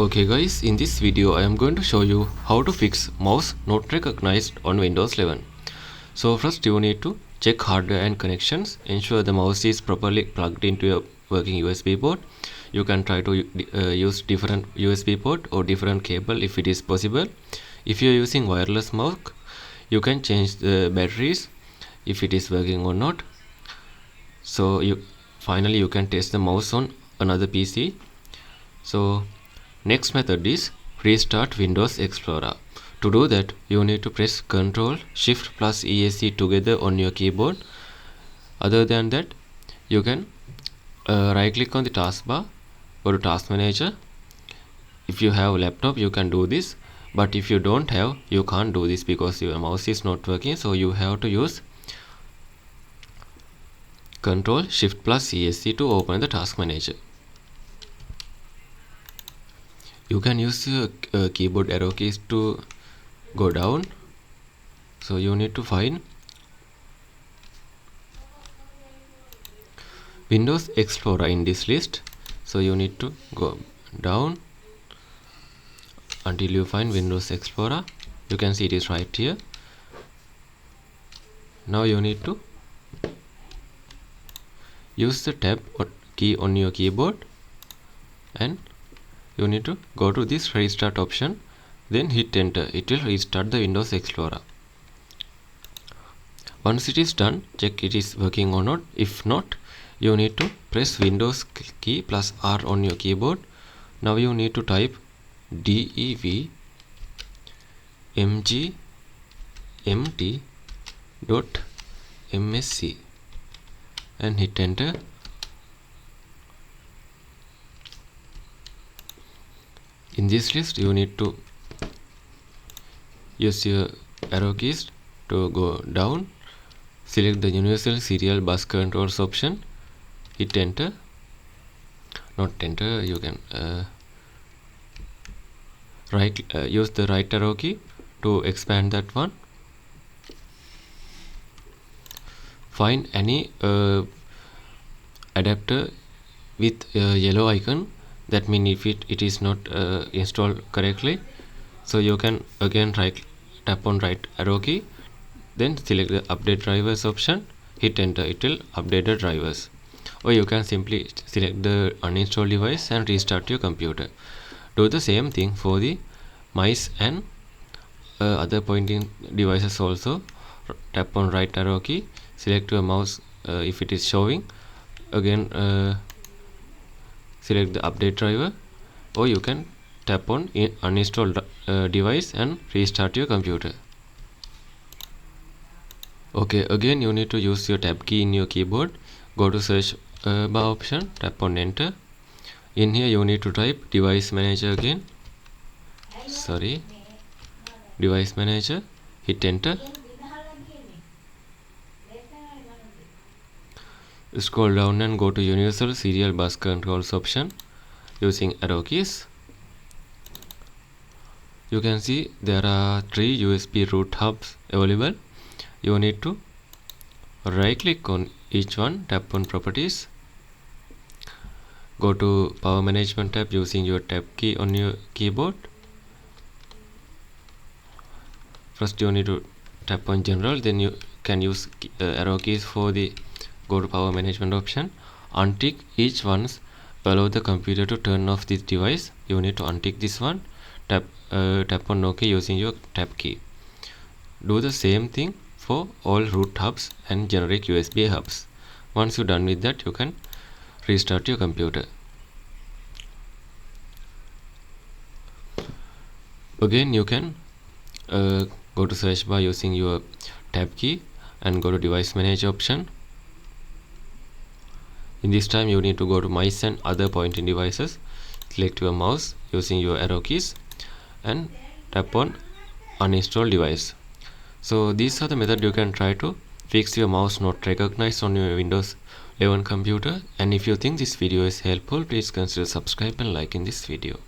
Okay guys, in this video I am going to show you how to fix mouse not recognized on Windows 11. So first you need to check hardware and connections, ensure the mouse is properly plugged into your working USB port. You can try to use different USB port or different cable if it is possible. If you are using wireless mouse, you can change the batteries if it is working or not. So finally you can test the mouse on another PC. So next method is restart Windows Explorer. To do that, you need to press Ctrl Shift plus ESC together on your keyboard. Other than that, you can right click on the taskbar, go to Task Manager. If you have a laptop, you can do this, but if you don't have, you can't do this because your mouse is not working. So you have to use Ctrl Shift plus ESC to open the Task Manager. You can use your keyboard arrow keys to go down. So you need to find Windows Explorer in this list. So you need to go down until you find Windows Explorer. You can see it is right here. Now you need to use the tab key on your keyboard and you need to go to this restart option, then hit enter. It will restart the Windows Explorer. Once it is done, check it is working or not. If not, you need to press Windows key plus R on your keyboard. Now you need to type dev mgmt.msc and hit enter. In this list, you need to use your arrow keys to go down. Select the Universal Serial Bus Controls option. Hit enter. Not enter. You can use the right arrow key to expand that one. Find any adapter with a yellow icon. That means if it is not installed correctly, so you can again tap on right arrow key, then select the update drivers option, hit enter. It will update the drivers. Or you can simply select the uninstall device and restart your computer. Do the same thing for the mice and other pointing devices also. Tap on right arrow key, select your mouse if it is showing, again select the update driver, or you can tap on uninstall device and restart your computer. Okay, again you need to use your tab key in your keyboard. Go to search bar option, tap on enter. In here you need to type device manager again. Device manager, hit enter. Scroll down and go to Universal Serial Bus Controls option using arrow keys. You can see there are 3 USB root hubs available. You need to right click on each one, tap on properties, go to power management tab using your tab key on your keyboard. First you need to tap on general, then you can use arrow keys for the go to power management option. Untick each one's allow the computer to turn off this device. You need to untick this one, tap on OK using your tab key. Do the same thing for all root hubs and generic USB hubs. Once you're done with that, you can restart your computer. Again you can go to search bar using your tab key and go to device manager option. In this time you need to go to mice and other pointing devices, select your mouse using your arrow keys and tap on uninstall device. So these are the methods you can try to fix your mouse not recognized on your Windows 11 computer. And if you think this video is helpful, please consider subscribe and liking this video.